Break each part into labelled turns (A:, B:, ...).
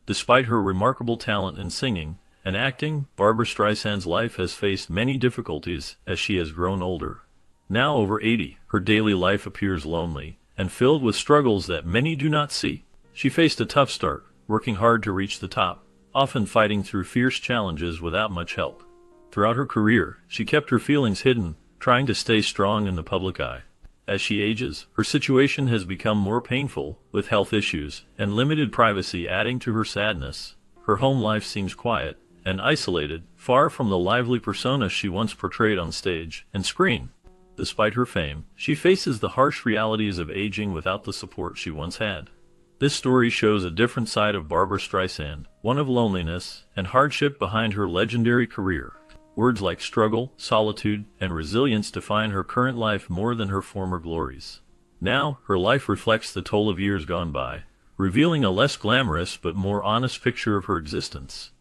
A: Despite her remarkable talent in singing and acting, Barbra Streisand's life has faced many difficulties as she has grown older. Now over 80, her daily life appears lonely and filled with struggles that many do not see. She faced a tough start, working hard to reach the top, often fighting through fierce challenges without much help. Throughout her career, she kept her feelings hidden, trying to stay strong in the public eye. As she ages, her situation has become more painful, with health issues and limited privacy adding to her sadness. Her home life seems quiet and isolated, far from the lively persona she once portrayed on stage and screen. Despite her fame, she faces the harsh realities of aging without the support she once had. This story shows a different side of Barbra Streisand, one of loneliness and hardship behind her legendary career. Words like struggle, solitude, and resilience define her current life more than her former glories. Now, her life reflects the toll of years gone by, revealing a less glamorous but more honest picture of her existence.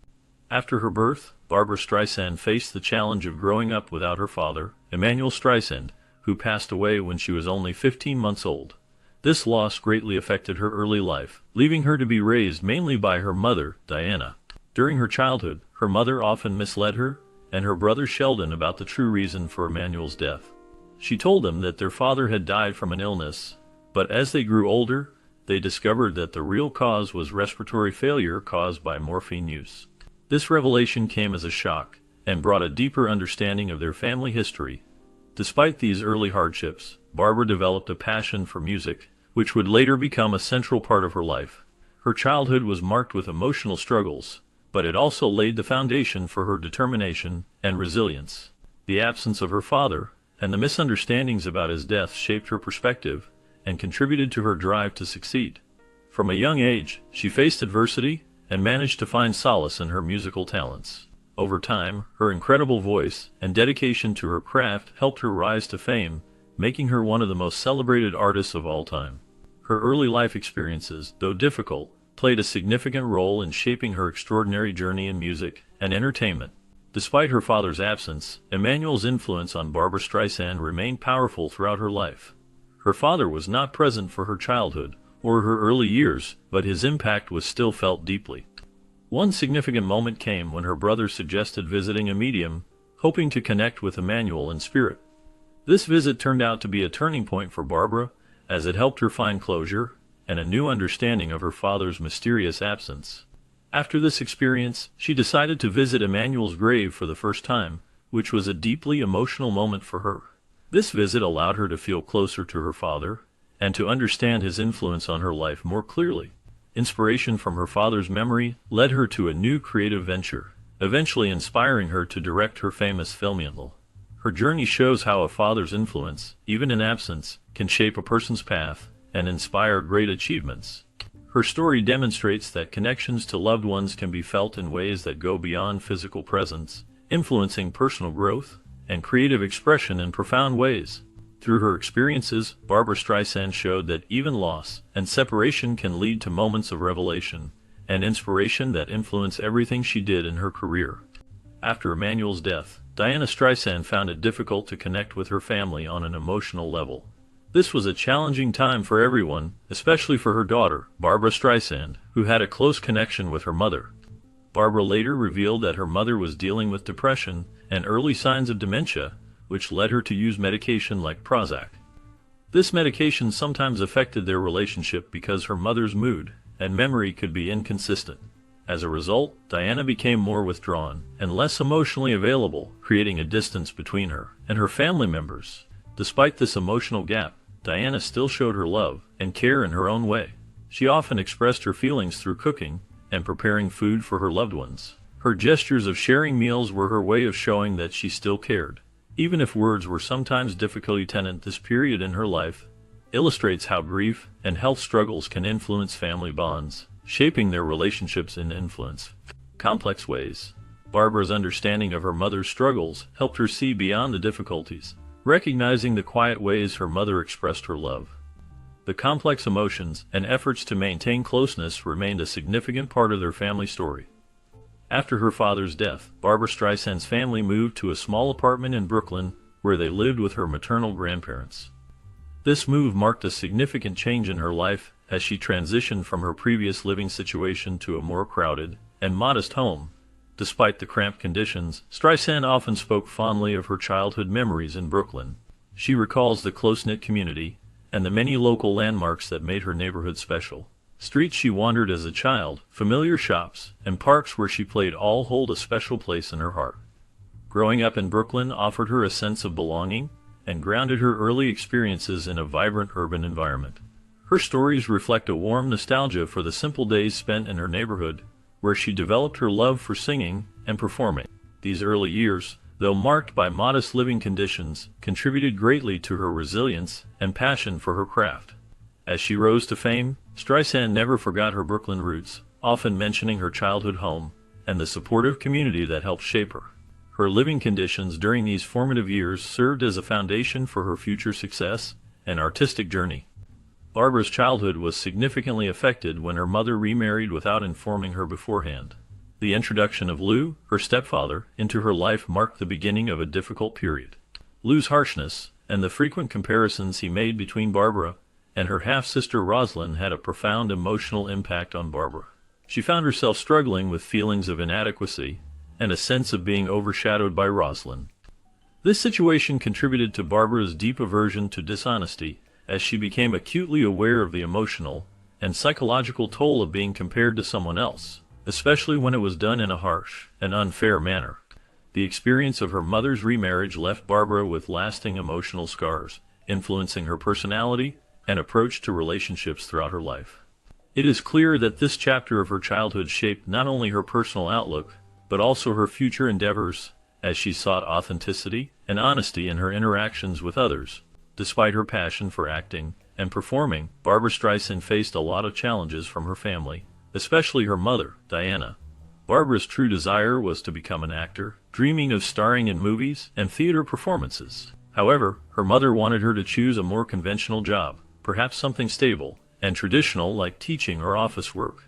A: After her birth, Barbra Streisand faced the challenge of growing up without her father, Emanuel Streisand, who passed away when she was only 15 months old. This loss greatly affected her early life, leaving her to be raised mainly by her mother, Diana. During her childhood, her mother often misled her and her brother Sheldon about the true reason for Emanuel's death. She told them that their father had died from an illness, but as they grew older, they discovered that the real cause was respiratory failure caused by morphine use. This revelation came as a shock and brought a deeper understanding of their family history. Despite these early hardships, Barbra developed a passion for music, which would later become a central part of her life. Her childhood was marked with emotional struggles, but it also laid the foundation for her determination and resilience. The absence of her father and the misunderstandings about his death shaped her perspective and contributed to her drive to succeed. From a young age, she faced adversity and managed to find solace in her musical talents. Over time, her incredible voice and dedication to her craft helped her rise to fame, making her one of the most celebrated artists of all time. Her early life experiences, though difficult, played a significant role in shaping her extraordinary journey in music and entertainment. Despite her father's absence, Emanuel's influence on Barbra Streisand remained powerful throughout her life. Her father was not present for her childhood or her early years, but his impact was still felt deeply. One significant moment came when her brother suggested visiting a medium, hoping to connect with Emanuel in spirit. This visit turned out to be a turning point for Barbra, as it helped her find closure and a new understanding of her father's mysterious absence. After this experience, she decided to visit Emanuel's grave for the first time, which was a deeply emotional moment for her. This visit allowed her to feel closer to her father and to understand his influence on her life more clearly. Inspiration from her father's memory led her to a new creative venture, eventually inspiring her to direct her famous film Yentl. Her journey shows how a father's influence, even in absence, can shape a person's path and inspire great achievements. Her story demonstrates that connections to loved ones can be felt in ways that go beyond physical presence, influencing personal growth and creative expression in profound ways. Through her experiences, Barbra Streisand showed that even loss and separation can lead to moments of revelation and inspiration that influence everything she did in her career. After Emanuel's death, Diana Streisand found it difficult to connect with her family on an emotional level. This was a challenging time for everyone, especially for her daughter, Barbra Streisand, who had a close connection with her mother. Barbra later revealed that her mother was dealing with depression and early signs of dementia, which led her to use medication like Prozac. This medication sometimes affected their relationship because her mother's mood and memory could be inconsistent. As a result, Diana became more withdrawn and less emotionally available, creating a distance between her and her family members. Despite this emotional gap, Diana still showed her love and care in her own way. She often expressed her feelings through cooking and preparing food for her loved ones. Her gestures of sharing meals were her way of showing that she still cared. Even if words were sometimes difficult, this period in her life illustrates how grief and health struggles can influence family bonds, shaping their relationships in complex ways. Barbra's understanding of her mother's struggles helped her see beyond the difficulties, recognizing the quiet ways her mother expressed her love. The complex emotions and efforts to maintain closeness remained a significant part of their family story. After her father's death, Barbra Streisand's family moved to a small apartment in Brooklyn, where they lived with her maternal grandparents. This move marked a significant change in her life, as she transitioned from her previous living situation to a more crowded and modest home. Despite the cramped conditions, Streisand often spoke fondly of her childhood memories in Brooklyn. She recalls the close-knit community and the many local landmarks that made her neighborhood special. Streets she wandered as a child, familiar shops, and parks where she played all hold a special place in her heart. Growing up in Brooklyn offered her a sense of belonging and grounded her early experiences in a vibrant urban environment. Her stories reflect a warm nostalgia for the simple days spent in her neighborhood, where she developed her love for singing and performing. These early years, though marked by modest living conditions, contributed greatly to her resilience and passion for her craft. As she rose to fame, Streisand never forgot her Brooklyn roots, often mentioning her childhood home and the supportive community that helped shape her. Her living conditions during these formative years served as a foundation for her future success and artistic journey. Barbra's childhood was significantly affected when her mother remarried without informing her beforehand. The introduction of Lou, her stepfather, into her life marked the beginning of a difficult period. Lou's harshness and the frequent comparisons he made between Barbra and her half-sister Rosalind had a profound emotional impact on Barbra. She found herself struggling with feelings of inadequacy and a sense of being overshadowed by Rosalind. This situation contributed to Barbra's deep aversion to dishonesty, as she became acutely aware of the emotional and psychological toll of being compared to someone else, especially when it was done in a harsh and unfair manner. The experience of her mother's remarriage left Barbra with lasting emotional scars, influencing her personality and approach to relationships throughout her life. It is clear that this chapter of her childhood shaped not only her personal outlook, but also her future endeavors, as she sought authenticity and honesty in her interactions with others. Despite her passion for acting and performing, Barbra Streisand faced a lot of challenges from her family, especially her mother, Diana. Barbra's true desire was to become an actor, dreaming of starring in movies and theater performances. However, her mother wanted her to choose a more conventional job, perhaps something stable and traditional like teaching or office work.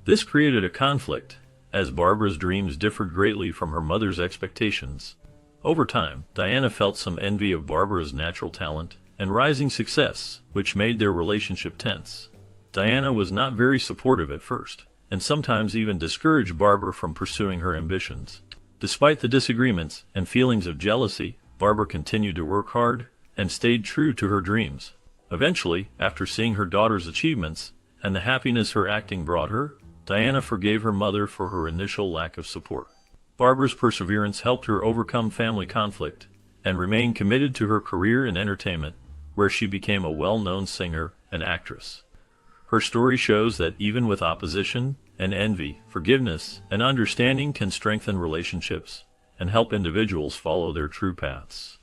A: This created a conflict, as Barbra's dreams differed greatly from her mother's expectations. Over time, Diana felt some envy of Barbra's natural talent and rising success, which made their relationship tense. Diana was not very supportive at first, and sometimes even discouraged Barbra from pursuing her ambitions. Despite the disagreements and feelings of jealousy, Barbra continued to work hard and stayed true to her dreams. Eventually, after seeing her daughter's achievements and the happiness her acting brought her, Diana forgave her mother for her initial lack of support. Barbra's perseverance helped her overcome family conflict and remain committed to her career in entertainment, where she became a well-known singer and actress. Her story shows that even with opposition and envy, forgiveness and understanding can strengthen relationships and help individuals follow their true paths.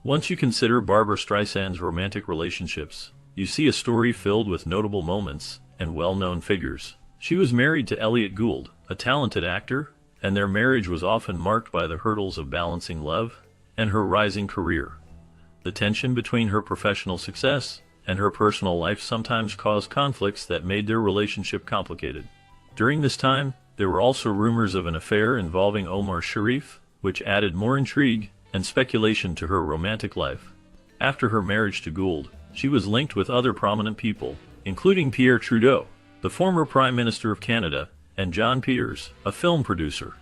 A: Once you consider Barbra Streisand's romantic relationships, you see a story filled with notable moments and well-known figures. She was married to Elliot Gould, a talented actor, and their marriage was often marked by the hurdles of balancing love and her rising career. The tension between her professional success and her personal life sometimes caused conflicts that made their relationship complicated. During this time, there were also rumors of an affair involving Omar Sharif, which added more intrigue and speculation to her romantic life. After her marriage to Gould, she was linked with other prominent people, including Pierre Trudeau, the former Prime Minister of Canada, and John Peters, a film producer.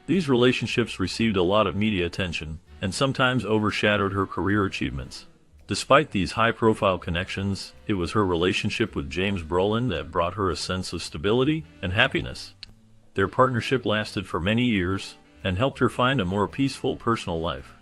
A: These relationships received a lot of media attention and sometimes overshadowed her career achievements. Despite these high-profile connections, it was her relationship with James Brolin that brought her a sense of stability and happiness. Their partnership lasted for many years and helped her find a more peaceful personal life.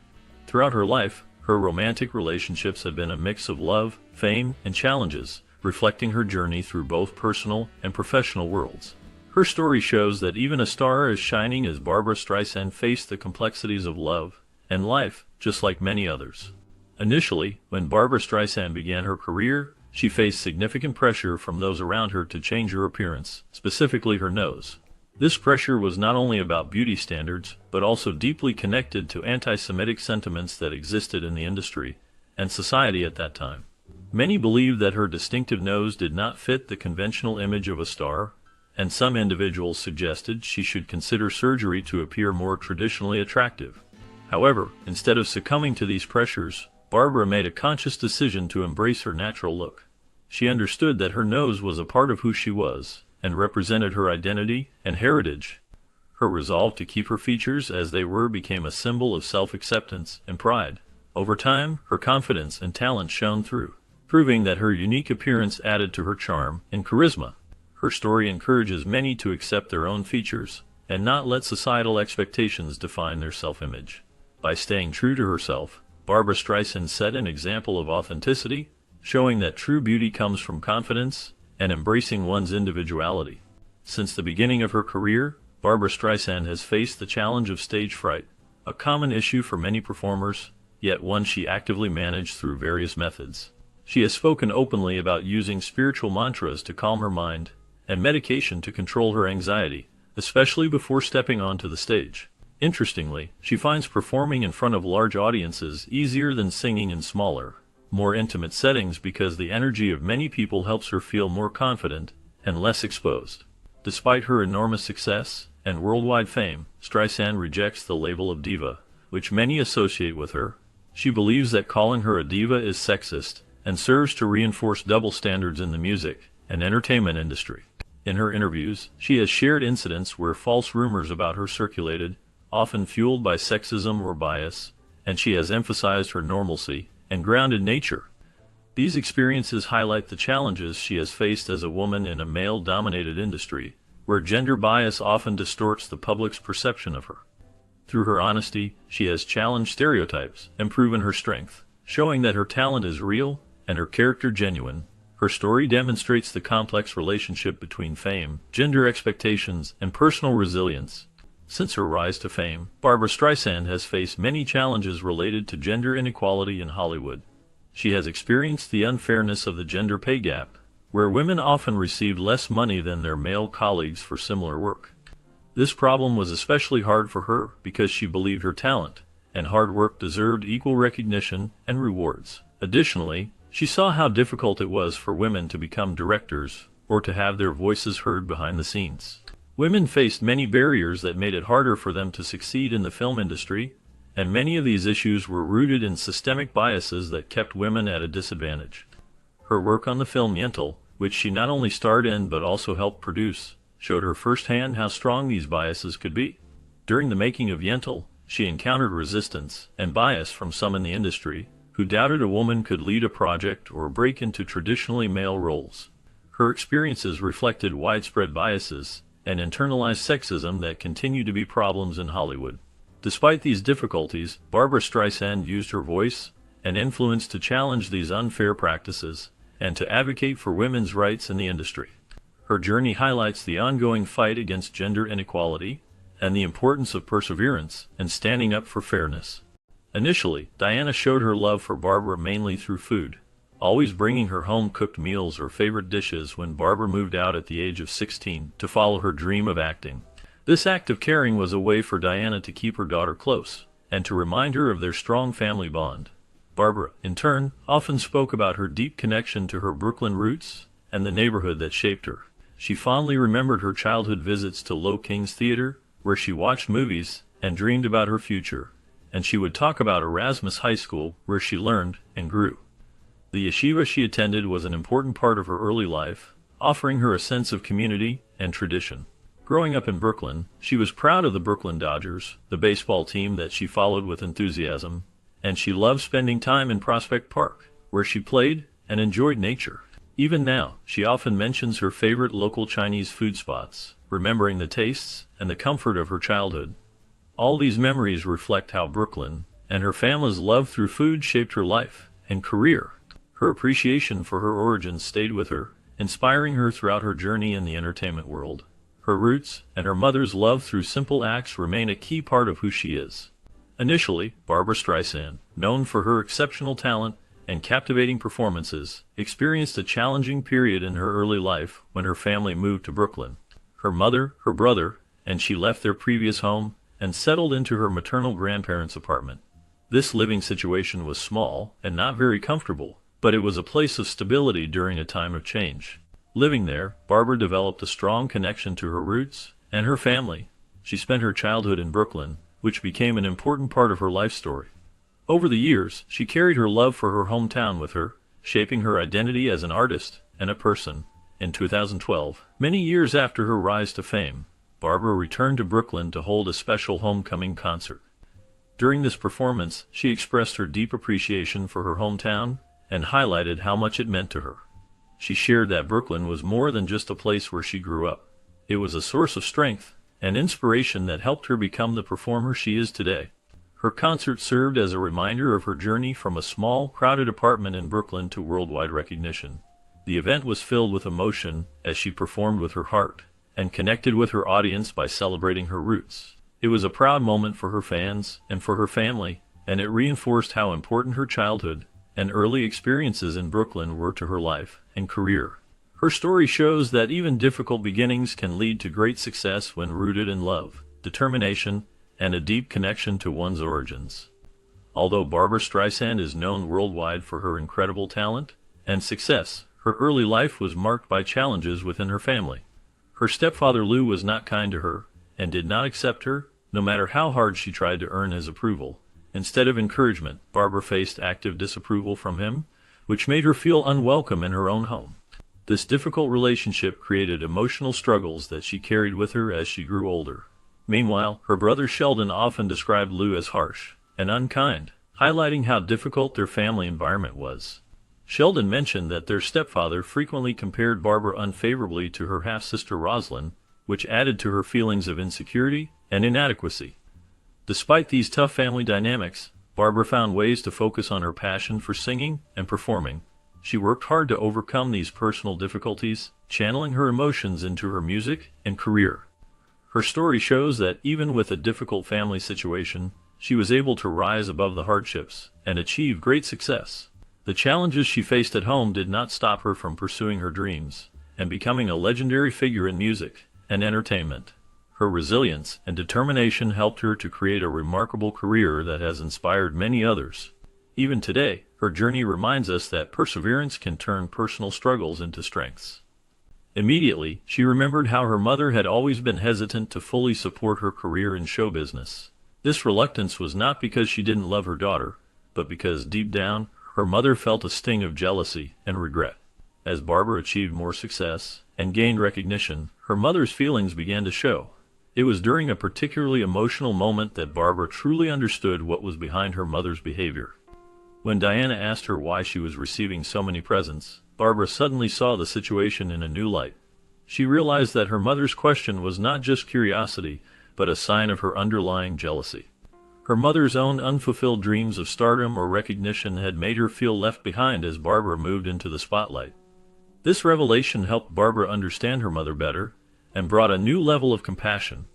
A: Throughout her life, her romantic relationships have been a mix of love, fame, and challenges, reflecting her journey through both personal and professional worlds. Her story shows that even a star as shining as Barbra Streisand faced the complexities of love and life, just like many others. Initially, when Barbra Streisand began her career, she faced significant pressure from those around her to change her appearance, specifically her nose. This pressure was not only about beauty standards, but also deeply connected to anti-Semitic sentiments that existed in the industry and society at that time. Many believed that her distinctive nose did not fit the conventional image of a star, and some individuals suggested she should consider surgery to appear more traditionally attractive. However, instead of succumbing to these pressures, Barbra made a conscious decision to embrace her natural look. She understood that her nose was a part of who she was, and represented her identity and heritage. Her resolve to keep her features as they were became a symbol of self-acceptance and pride. Over time, her confidence and talent shone through, proving that her unique appearance added to her charm and charisma. Her story encourages many to accept their own features and not let societal expectations define their self-image. By staying true to herself, Barbra Streisand set an example of authenticity, showing that true beauty comes from confidence and embracing one's individuality. Since the beginning of her career, Barbra Streisand has faced the challenge of stage fright, a common issue for many performers, yet one she actively managed through various methods. She has spoken openly about using spiritual mantras to calm her mind and medication to control her anxiety, especially before stepping onto the stage. Interestingly, she finds performing in front of large audiences easier than singing in smaller, more intimate settings because the energy of many people helps her feel more confident and less exposed. Despite her enormous success and worldwide fame, Streisand rejects the label of diva, which many associate with her. She believes that calling her a diva is sexist and serves to reinforce double standards in the music and entertainment industry. In her interviews, she has shared incidents where false rumors about her circulated, often fueled by sexism or bias, and she has emphasized her normalcy and grounded nature. These experiences highlight the challenges she has faced as a woman in a male-dominated industry, where gender bias often distorts the public's perception of her. Through her honesty, she has challenged stereotypes and proven her strength, showing that her talent is real and her character genuine. Her story demonstrates the complex relationship between fame, gender expectations, and personal resilience. Since her rise to fame, Barbra Streisand has faced many challenges related to gender inequality in Hollywood. She has experienced the unfairness of the gender pay gap, where women often received less money than their male colleagues for similar work. This problem was especially hard for her because she believed her talent and hard work deserved equal recognition and rewards. Additionally, she saw how difficult it was for women to become directors or to have their voices heard behind the scenes. Women faced many barriers that made it harder for them to succeed in the film industry, and many of these issues were rooted in systemic biases that kept women at a disadvantage. Her work on the film Yentl, which she not only starred in but also helped produce, showed her firsthand how strong these biases could be. During the making of Yentl, she encountered resistance and bias from some in the industry, who doubted a woman could lead a project or break into traditionally male roles. Her experiences reflected widespread biases and internalized sexism that continue to be problems in Hollywood. Despite these difficulties, Barbra Streisand used her voice and influence to challenge these unfair practices and to advocate for women's rights in the industry. Her journey highlights the ongoing fight against gender inequality and the importance of perseverance and standing up for fairness. Initially, Diana showed her love for Barbra mainly through food, always bringing her home-cooked meals or favorite dishes when Barbra moved out at the age of 16 to follow her dream of acting. This act of caring was a way for Diana to keep her daughter close and to remind her of their strong family bond. Barbra, in turn, often spoke about her deep connection to her Brooklyn roots and the neighborhood that shaped her. She fondly remembered her childhood visits to Low Kings Theater, where she watched movies and dreamed about her future, and she would talk about Erasmus High School, where she learned and grew. The yeshiva she attended was an important part of her early life, offering her a sense of community and tradition. Growing up in Brooklyn, she was proud of the Brooklyn Dodgers, the baseball team that she followed with enthusiasm, and she loved spending time in Prospect Park, where she played and enjoyed nature. Even now, she often mentions her favorite local Chinese food spots, remembering the tastes and the comfort of her childhood. All these memories reflect how Brooklyn and her family's love through food shaped her life and career. Her appreciation for her origins stayed with her, inspiring her throughout her journey in the entertainment world. Her roots and her mother's love through simple acts remain a key part of who she is. Initially, Barbra Streisand, known for her exceptional talent and captivating performances, experienced a challenging period in her early life when her family moved to Brooklyn. Her mother, her brother, and she left their previous home and settled into her maternal grandparents' apartment. This living situation was small and not very comfortable, but it was a place of stability during a time of change. Living there, Barbra developed a strong connection to her roots and her family. She spent her childhood in Brooklyn, which became an important part of her life story. Over the years, she carried her love for her hometown with her, shaping her identity as an artist and a person. In 2012, many years after her rise to fame, Barbra returned to Brooklyn to hold a special homecoming concert. During this performance, she expressed her deep appreciation for her hometown and highlighted how much it meant to her. She shared that Brooklyn was more than just a place where she grew up. It was a source of strength and inspiration that helped her become the performer she is today. Her concert served as a reminder of her journey from a small, crowded apartment in Brooklyn to worldwide recognition. The event was filled with emotion as she performed with her heart and connected with her audience by celebrating her roots. It was a proud moment for her fans and for her family, and it reinforced how important her childhood and early experiences in Brooklyn were to her life and career. Her story shows that even difficult beginnings can lead to great success when rooted in love, determination, and a deep connection to one's origins. Although Barbra Streisand is known worldwide for her incredible talent and success, her early life was marked by challenges within her family. Her stepfather Lou was not kind to her and did not accept her, no matter how hard she tried to earn his approval. Instead of encouragement, Barbra faced active disapproval from him, which made her feel unwelcome in her own home. This difficult relationship created emotional struggles that she carried with her as she grew older. Meanwhile, her brother Sheldon often described Lou as harsh and unkind, highlighting how difficult their family environment was. Sheldon mentioned that their stepfather frequently compared Barbra unfavorably to her half-sister Rosalind, which added to her feelings of insecurity and inadequacy. Despite these tough family dynamics, Barbra found ways to focus on her passion for singing and performing. She worked hard to overcome these personal difficulties, channeling her emotions into her music and career. Her story shows that even with a difficult family situation, she was able to rise above the hardships and achieve great success. The challenges she faced at home did not stop her from pursuing her dreams and becoming a legendary figure in music and entertainment. Her resilience and determination helped her to create a remarkable career that has inspired many others. Even today, her journey reminds us that perseverance can turn personal struggles into strengths. Immediately, she remembered how her mother had always been hesitant to fully support her career in show business. This reluctance was not because she didn't love her daughter, but because deep down, her mother felt a sting of jealousy and regret. As Barbra achieved more success and gained recognition, her mother's feelings began to show. It was during a particularly emotional moment that Barbra truly understood what was behind her mother's behavior. When Diana asked her why she was receiving so many presents, Barbra suddenly saw the situation in a new light. She realized that her mother's question was not just curiosity, but a sign of her underlying jealousy. Her mother's own unfulfilled dreams of stardom or recognition had made her feel left behind as Barbra moved into the spotlight. This revelation helped Barbra understand her mother better and brought a new level of compassion.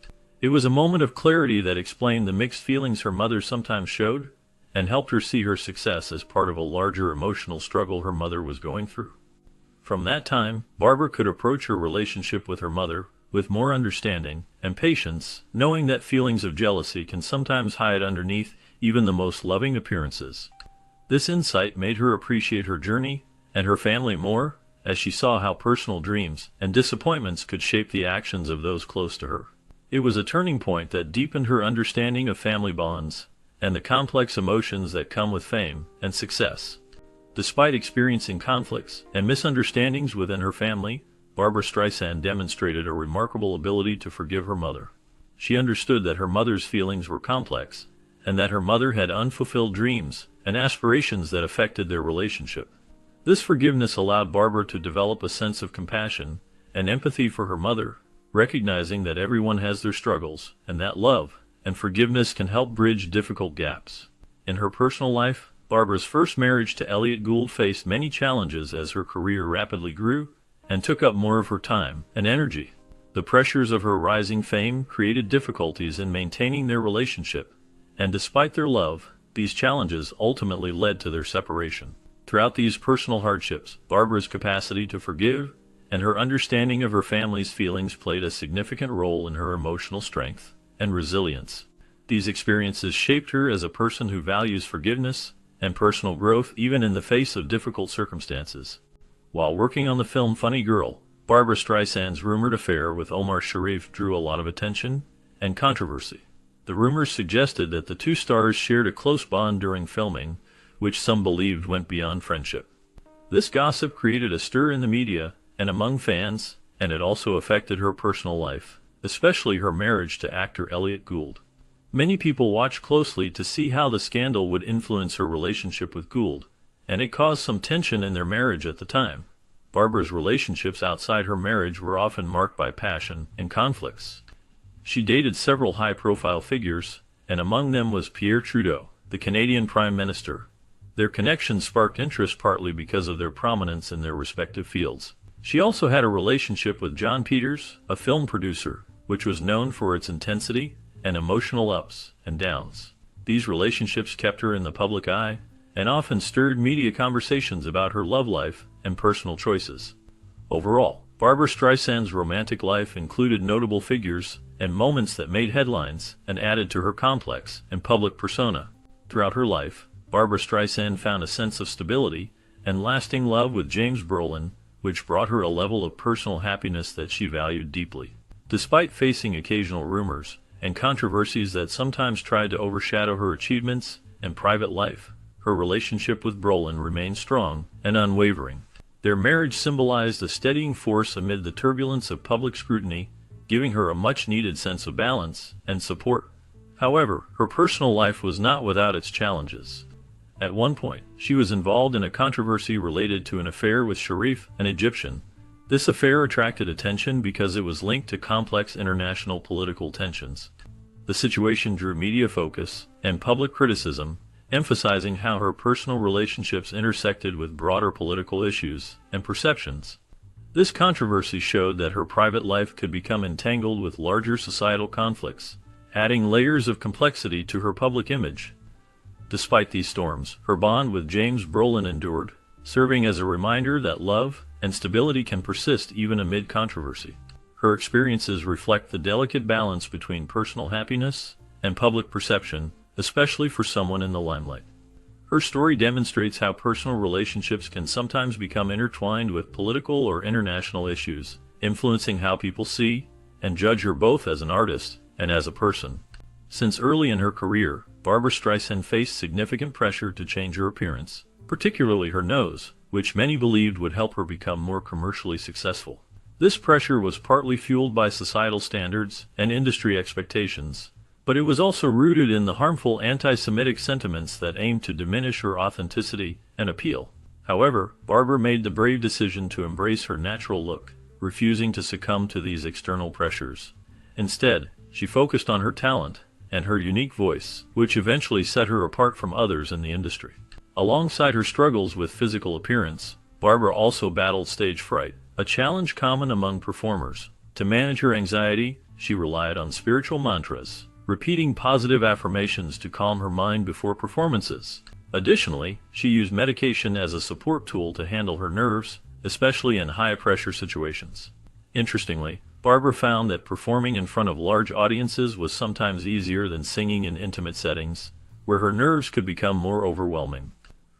A: It was a moment of clarity that explained the mixed feelings her mother sometimes showed and helped her see her success as part of a larger emotional struggle her mother was going through. From that time, Barbra could approach her relationship with her mother with more understanding and patience, knowing that feelings of jealousy can sometimes hide underneath even the most loving appearances. This insight made her appreciate her journey and her family more, as she saw how personal dreams and disappointments could shape the actions of those close to her. It was a turning point that deepened her understanding of family bonds and the complex emotions that come with fame and success. Despite experiencing conflicts and misunderstandings within her family, Barbra Streisand demonstrated a remarkable ability to forgive her mother. She understood that her mother's feelings were complex, and that her mother had unfulfilled dreams and aspirations that affected their relationship. This forgiveness allowed Barbra to develop a sense of compassion and empathy for her mother, recognizing that everyone has their struggles, and that love and forgiveness can help bridge difficult gaps. In her personal life, Barbra's first marriage to Elliot Gould faced many challenges as her career rapidly grew and took up more of her time and energy. The pressures of her rising fame created difficulties in maintaining their relationship, and despite their love, these challenges ultimately led to their separation. Throughout these personal hardships, Barbra's capacity to forgive and her understanding of her family's feelings played a significant role in her emotional strength and resilience. These experiences shaped her as a person who values forgiveness and personal growth even in the face of difficult circumstances. While working on the film Funny Girl, Barbra Streisand's rumored affair with Omar Sharif drew a lot of attention and controversy. The rumors suggested that the two stars shared a close bond during filming, which some believed went beyond friendship. This gossip created a stir in the media and among fans, and it also affected her personal life, especially her marriage to actor Elliot Gould. Many people watched closely to see how the scandal would influence her relationship with Gould, and it caused some tension in their marriage at the time. Barbra's relationships outside her marriage were often marked by passion and conflicts. She dated several high-profile figures, and among them was Pierre Trudeau, the Canadian Prime Minister. Their connection sparked interest partly because of their prominence in their respective fields. She also had a relationship with John Peters, a film producer, which was known for its intensity and emotional ups and downs. These relationships kept her in the public eye and often stirred media conversations about her love life and personal choices. Overall, Barbra Streisand's romantic life included notable figures and moments that made headlines and added to her complex and public persona. Throughout her life, Barbra Streisand found a sense of stability and lasting love with James Brolin, which brought her a level of personal happiness that she valued deeply. Despite facing occasional rumors and controversies that sometimes tried to overshadow her achievements and private life, her relationship with Brolin remained strong and unwavering. Their marriage symbolized a steadying force amid the turbulence of public scrutiny, giving her a much-needed sense of balance and support. However, her personal life was not without its challenges. At one point, she was involved in a controversy related to an affair with Sharif, an Egyptian. This affair attracted attention because it was linked to complex international political tensions. The situation drew media focus and public criticism, emphasizing how her personal relationships intersected with broader political issues and perceptions. This controversy showed that her private life could become entangled with larger societal conflicts, adding layers of complexity to her public image. Despite these storms, her bond with James Brolin endured, serving as a reminder that love and stability can persist even amid controversy. Her experiences reflect the delicate balance between personal happiness and public perception, especially for someone in the limelight. Her story demonstrates how personal relationships can sometimes become intertwined with political or international issues, influencing how people see and judge her both as an artist and as a person. Since early in her career, Barbra Streisand faced significant pressure to change her appearance, particularly her nose, which many believed would help her become more commercially successful. This pressure was partly fueled by societal standards and industry expectations, but it was also rooted in the harmful anti-Semitic sentiments that aimed to diminish her authenticity and appeal. However, Barbra made the brave decision to embrace her natural look, refusing to succumb to these external pressures. Instead, she focused on her talent and her unique voice, which eventually set her apart from others in the industry. Alongside her struggles with physical appearance, Barbra also battled stage fright, a challenge common among performers. To manage her anxiety, she relied on spiritual mantras, repeating positive affirmations to calm her mind before performances. Additionally, she used medication as a support tool to handle her nerves, especially in high-pressure situations. Interestingly, Barbra found that performing in front of large audiences was sometimes easier than singing in intimate settings, where her nerves could become more overwhelming.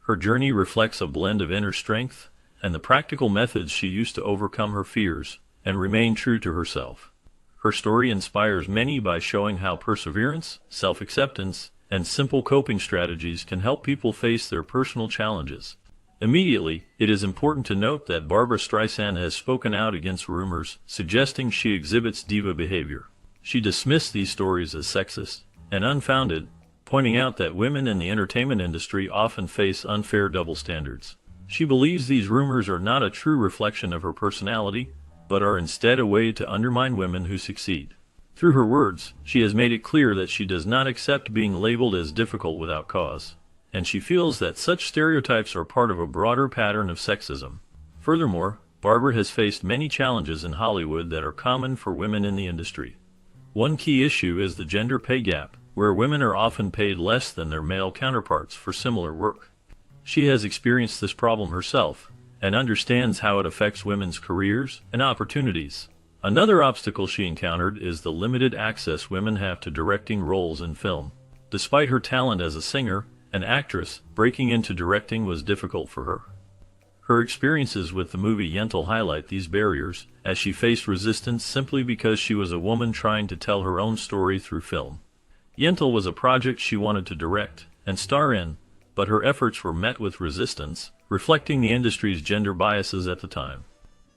A: Her journey reflects a blend of inner strength and the practical methods she used to overcome her fears and remain true to herself. Her story inspires many by showing how perseverance, self-acceptance, and simple coping strategies can help people face their personal challenges. Immediately, it is important to note that Barbra Streisand has spoken out against rumors suggesting she exhibits diva behavior. She dismissed these stories as sexist and unfounded, pointing out that women in the entertainment industry often face unfair double standards. She believes these rumors are not a true reflection of her personality, but are instead a way to undermine women who succeed. Through her words, she has made it clear that she does not accept being labeled as difficult without cause, and she feels that such stereotypes are part of a broader pattern of sexism. Furthermore, Barbra has faced many challenges in Hollywood that are common for women in the industry. One key issue is the gender pay gap, where women are often paid less than their male counterparts for similar work. She has experienced this problem herself, and understands how it affects women's careers and opportunities. Another obstacle she encountered is the limited access women have to directing roles in film. Despite her talent as a singer and actress, breaking into directing was difficult for her. Her experiences with the movie Yentl highlight these barriers, as she faced resistance simply because she was a woman trying to tell her own story through film. Yentl was a project she wanted to direct and star in, but her efforts were met with resistance, reflecting the industry's gender biases at the time.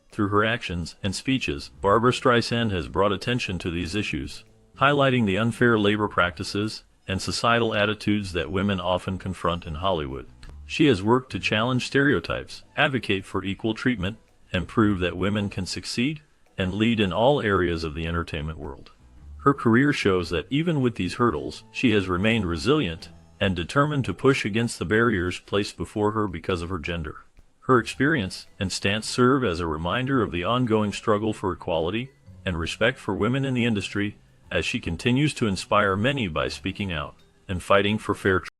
A: Through her actions and speeches, Barbra Streisand has brought attention to these issues, highlighting the unfair labor practices and societal attitudes that women often confront in Hollywood. She has worked to challenge stereotypes, advocate for equal treatment, and prove that women can succeed and lead in all areas of the entertainment world. Her career shows that even with these hurdles, she has remained resilient and determined to push against the barriers placed before her because of her gender. Her experience and stance serve as a reminder of the ongoing struggle for equality and respect for women in the industry, as she continues to inspire many by speaking out and fighting for fair treatment.